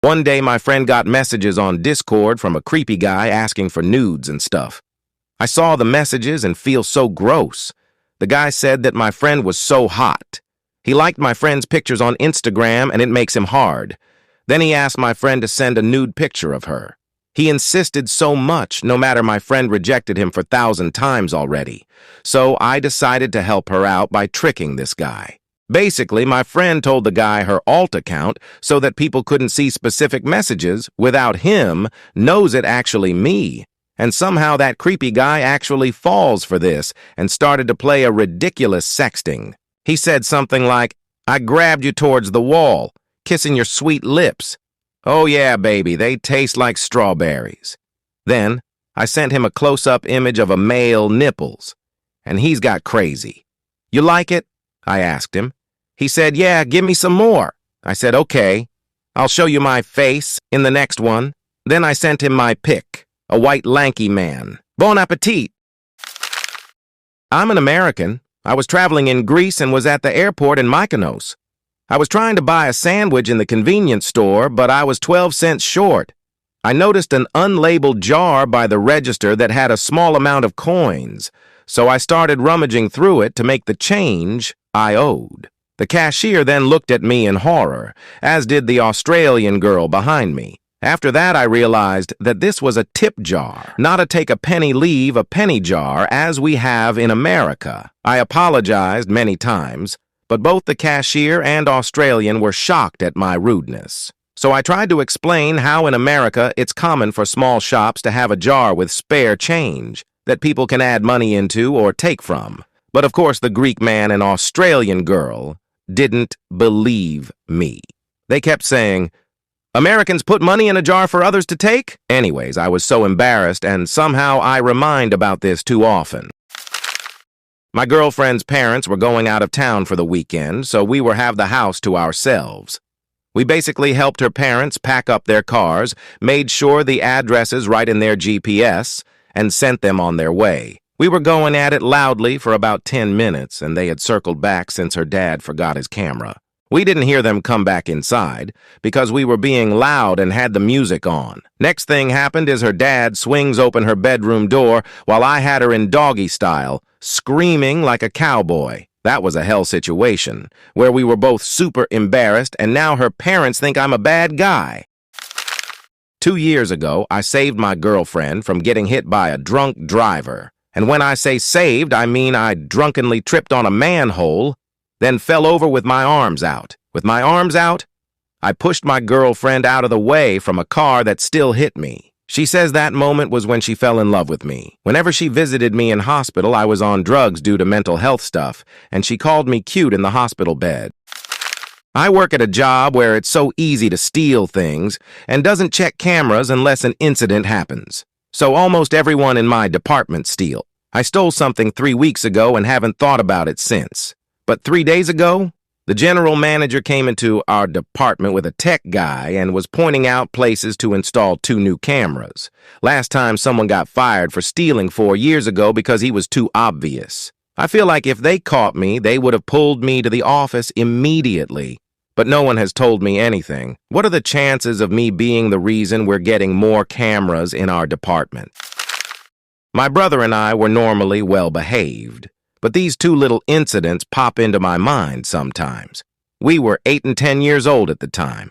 One day my friend got messages on Discord from a creepy guy asking for nudes and stuff. I saw the messages and feel so gross. The guy said that my friend was so hot. He liked my friend's pictures on Instagram and it makes him hard. Then he asked my friend to send a nude picture of her. He insisted so much, no matter my friend rejected him for 1,000 times already. So I decided to help her out by tricking this guy. Basically, my friend told the guy her alt account so that people couldn't see specific messages without him knows it actually me. And somehow that creepy guy actually falls for this and started to play a ridiculous sexting. He said something like, "I grabbed you towards the wall, kissing your sweet lips. Oh yeah, baby, they taste like strawberries." Then I sent him a close-up image of a male nipples, and he's got crazy. "You like it?" I asked him. He said, "Yeah, give me some more." I said, "Okay, I'll show you my face in the next one." Then I sent him my pic, a white lanky man. Bon appetit. I'm an American. I was traveling in Greece and was at the airport in Mykonos. I was trying to buy a sandwich in the convenience store, but I was 12 cents short. I noticed an unlabeled jar by the register that had a small amount of coins, so I started rummaging through it to make the change I owed. The cashier then looked at me in horror, as did the Australian girl behind me. After that, I realized that this was a tip jar, not a take a penny leave a penny jar as we have in America. I apologized many times, but both the cashier and Australian were shocked at my rudeness. So I tried to explain how in America it's common for small shops to have a jar with spare change that people can add money into or take from. But of course the Greek man and Australian girl didn't believe me. They kept saying, "Americans put money in a jar for others to take?" Anyways, I was so embarrassed, and somehow I remind about this too often. My girlfriend's parents were going out of town for the weekend, so we were have the house to ourselves. We basically helped her parents pack up their cars, made sure the addresses right in their GPS, and sent them on their way. We were going at it loudly for about 10 minutes, and they had circled back since her dad forgot his camera. We didn't hear them come back inside because we were being loud and had the music on. Next thing happened is her dad swings open her bedroom door while I had her in doggy style, screaming like a cowboy. That was a hell situation, where we were both super embarrassed, and now her parents think I'm a bad guy. 2 years ago, I saved my girlfriend from getting hit by a drunk driver. And when I say saved, I mean I drunkenly tripped on a manhole, then fell over with my arms out. With my arms out, I pushed my girlfriend out of the way from a car that still hit me. She says that moment was when she fell in love with me. Whenever she visited me in hospital, I was on drugs due to mental health stuff, and she called me cute in the hospital bed. I work at a job where it's so easy to steal things and doesn't check cameras unless an incident happens. So almost everyone in my department steals. I stole something 3 weeks ago and haven't thought about it since. But 3 days ago, the general manager came into our department with a tech guy and was pointing out places to install 2 new cameras. Last time someone got fired for stealing 4 years ago because he was too obvious. I feel like if they caught me, they would have pulled me to the office immediately. But no one has told me anything. What are the chances of me being the reason we're getting more cameras in our department? My brother and I were normally well-behaved, but these 2 little incidents pop into my mind sometimes. We were 8 and 10 years old at the time.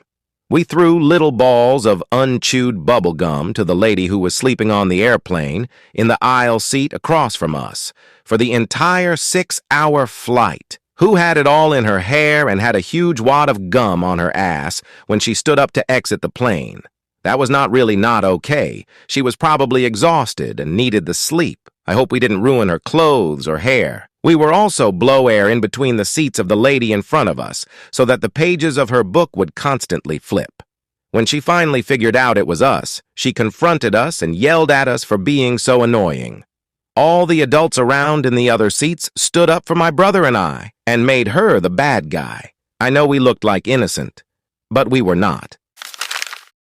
We threw little balls of unchewed bubble gum to the lady who was sleeping on the airplane in the aisle seat across from us for the entire 6-hour flight. Who had it all in her hair and had a huge wad of gum on her ass when she stood up to exit the plane? That was not really not okay. She was probably exhausted and needed the sleep. I hope we didn't ruin her clothes or hair. We were also blow air in between the seats of the lady in front of us so that the pages of her book would constantly flip. When she finally figured out it was us, she confronted us and yelled at us for being so annoying. All the adults around in the other seats stood up for my brother and I and made her the bad guy. I know we looked like innocent, but we were not.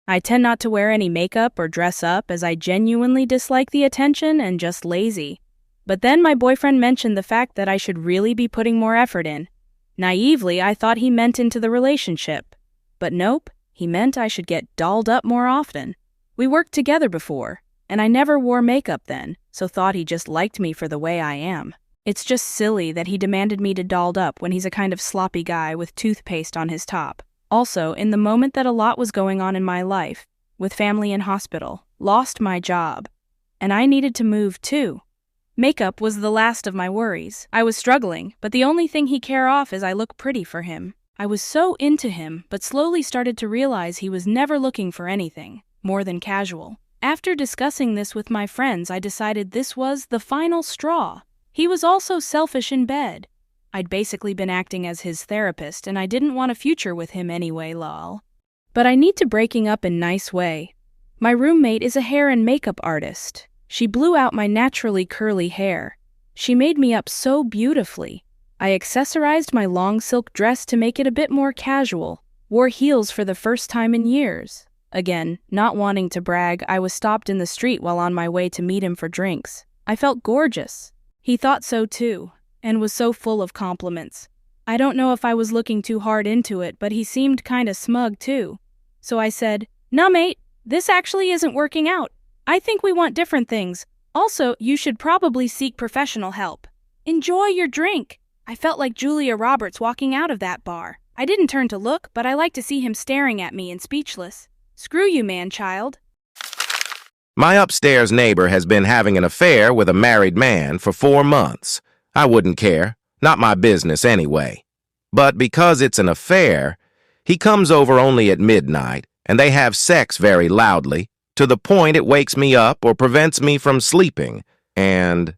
I tend not to wear any makeup or dress up as I genuinely dislike the attention and just lazy. But then my boyfriend mentioned the fact that I should really be putting more effort in. Naively, I thought he meant into the relationship. But nope, He meant I should get dolled up more often. We worked together before, and I never wore makeup then, so thought he just liked me for the way I am. It's just silly that he demanded me to dolled up when he's a kind of sloppy guy with toothpaste on his top. Also, in the moment that a lot was going on in my life, with family in hospital, lost my job, and I needed to move too. Makeup was the last of my worries. I was struggling, but the only thing he cared off is I look pretty for him. I was so into him, but slowly started to realize he was never looking for anything more than casual. After discussing this with my friends, I decided this was the final straw. He was also selfish in bed. I'd basically been acting as his therapist, and I didn't want a future with him anyway, lol. But I need to breaking up in nice way. My roommate is a hair and makeup artist. She blew out my naturally curly hair. She made me up so beautifully. I accessorized my long silk dress to make it a bit more casual, wore heels for the first time in years. Again, not wanting to brag, I was stopped in the street while on my way to meet him for drinks. I felt gorgeous. He thought so too, and was so full of compliments. I don't know if I was looking too hard into it, but he seemed kinda smug too. So I said, "Nah, mate, this actually isn't working out. I think we want different things. Also, you should probably seek professional help. Enjoy your drink." I felt like Julia Roberts walking out of that bar. I didn't turn to look, but I liked to see him staring at me and speechless. Screw you, man-child. My upstairs neighbor has been having an affair with a married man for 4 months. I wouldn't care. Not my business anyway. But because it's an affair, he comes over only at midnight, and they have sex very loudly, to the point it wakes me up or prevents me from sleeping. And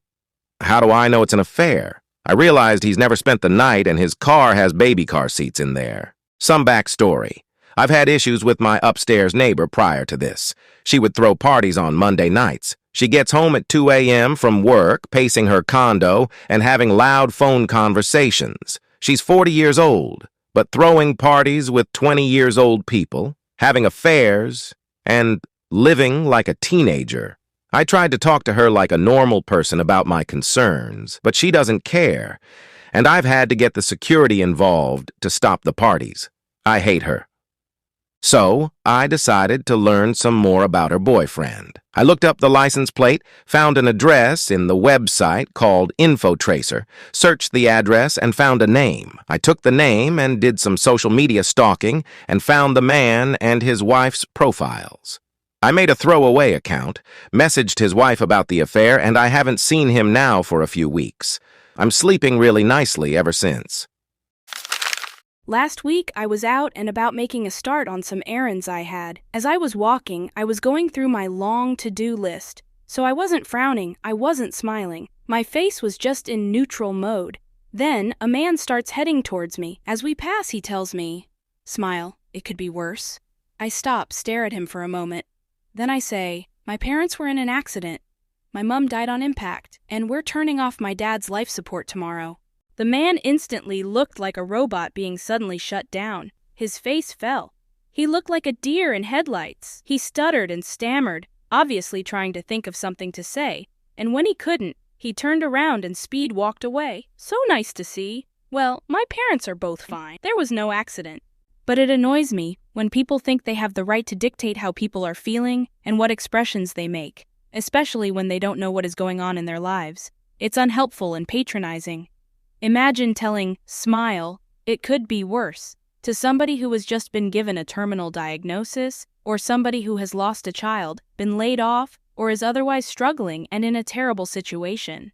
how do I know it's an affair? I realized he's never spent the night and his car has baby car seats in there. Some backstory. I've had issues with my upstairs neighbor prior to this. She would throw parties on Monday nights. She gets home at 2 a.m. from work, pacing her condo, and having loud phone conversations. She's 40 years old, but throwing parties with 20-years-old people, having affairs, and living like a teenager. I tried to talk to her like a normal person about my concerns, but she doesn't care, and I've had to get the security involved to stop the parties. I hate her. So, I decided to learn some more about her boyfriend. I looked up the license plate, found an address in the website called InfoTracer, searched the address, and found a name. I took the name and did some social media stalking and found the man and his wife's profiles. I made a throwaway account, messaged his wife about the affair, and I haven't seen him now for a few weeks. I'm sleeping really nicely ever since. Last week, I was out and about making a start on some errands I had. As I was walking, I was going through my long to-do list. So I wasn't frowning, I wasn't smiling. My face was just in neutral mode. Then, a man starts heading towards me. As we pass, he tells me, "Smile, it could be worse." I stop, stare at him for a moment. Then I say, "My parents were in an accident. My mom died on impact, and we're turning off my dad's life support tomorrow." The man instantly looked like a robot being suddenly shut down. His face fell. He looked like a deer in headlights. He stuttered and stammered, obviously trying to think of something to say, and when he couldn't, he turned around and speed walked away. So nice to see. Well, my parents are both fine. There was no accident. But it annoys me when people think they have the right to dictate how people are feeling and what expressions they make, especially when they don't know what is going on in their lives. It's unhelpful and patronizing. Imagine telling, "Smile, it could be worse," to somebody who has just been given a terminal diagnosis, or somebody who has lost a child, been laid off, or is otherwise struggling and in a terrible situation.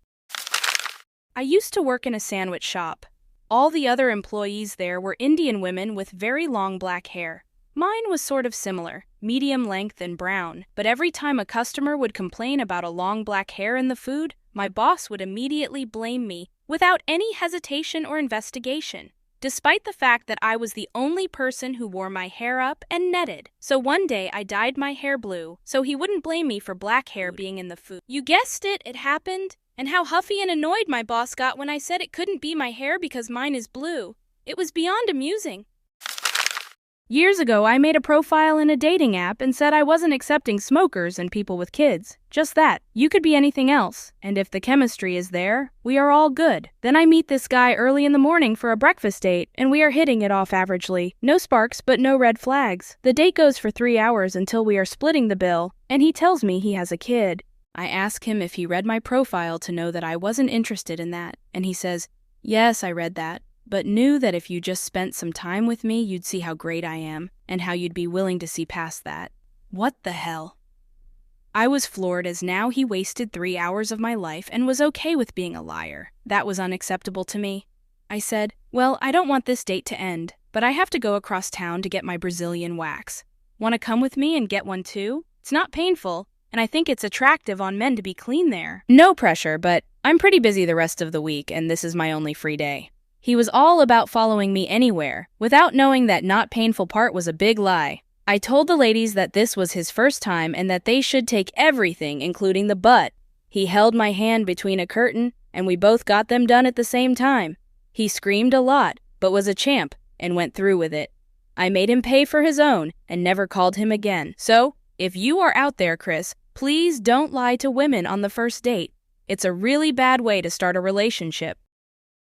I used to work in a sandwich shop. All the other employees there were Indian women with very long black hair. Mine was sort of similar, medium length and brown, but every time a customer would complain about a long black hair in the food, my boss would immediately blame me without any hesitation or investigation, despite the fact that I was the only person who wore my hair up and netted. So one day I dyed my hair blue, so he wouldn't blame me for black hair being in the food. You guessed it, it happened. And how huffy and annoyed my boss got when I said it couldn't be my hair because mine is blue. It was beyond amusing. Years ago, I made a profile in a dating app and said I wasn't accepting smokers and people with kids. Just that. You could be anything else. And if the chemistry is there, we are all good. Then I meet this guy early in the morning for a breakfast date, and we are hitting it off averagely. No sparks, but no red flags. The date goes for 3 hours until we are splitting the bill, and he tells me he has a kid. I ask him if he read my profile to know that I wasn't interested in that, and he says, "Yes, I read that, but knew that if you just spent some time with me, you'd see how great I am, and how you'd be willing to see past that." What the hell? I was floored, as now he wasted 3 hours of my life and was okay with being a liar. That was unacceptable to me. I said, "Well, I don't want this date to end, but I have to go across town to get my Brazilian wax. Want to come with me and get one too? It's not painful, and I think it's attractive on men to be clean there." No pressure, but I'm pretty busy the rest of the week, and this is my only free day. He was all about following me anywhere, without knowing that not painful part was a big lie. I told the ladies that this was his first time and that they should take everything, including the butt. He held my hand between a curtain, and we both got them done at the same time. He screamed a lot, but was a champ, and went through with it. I made him pay for his own, and never called him again. So, if you are out there, Chris, please don't lie to women on the first date. It's a really bad way to start a relationship.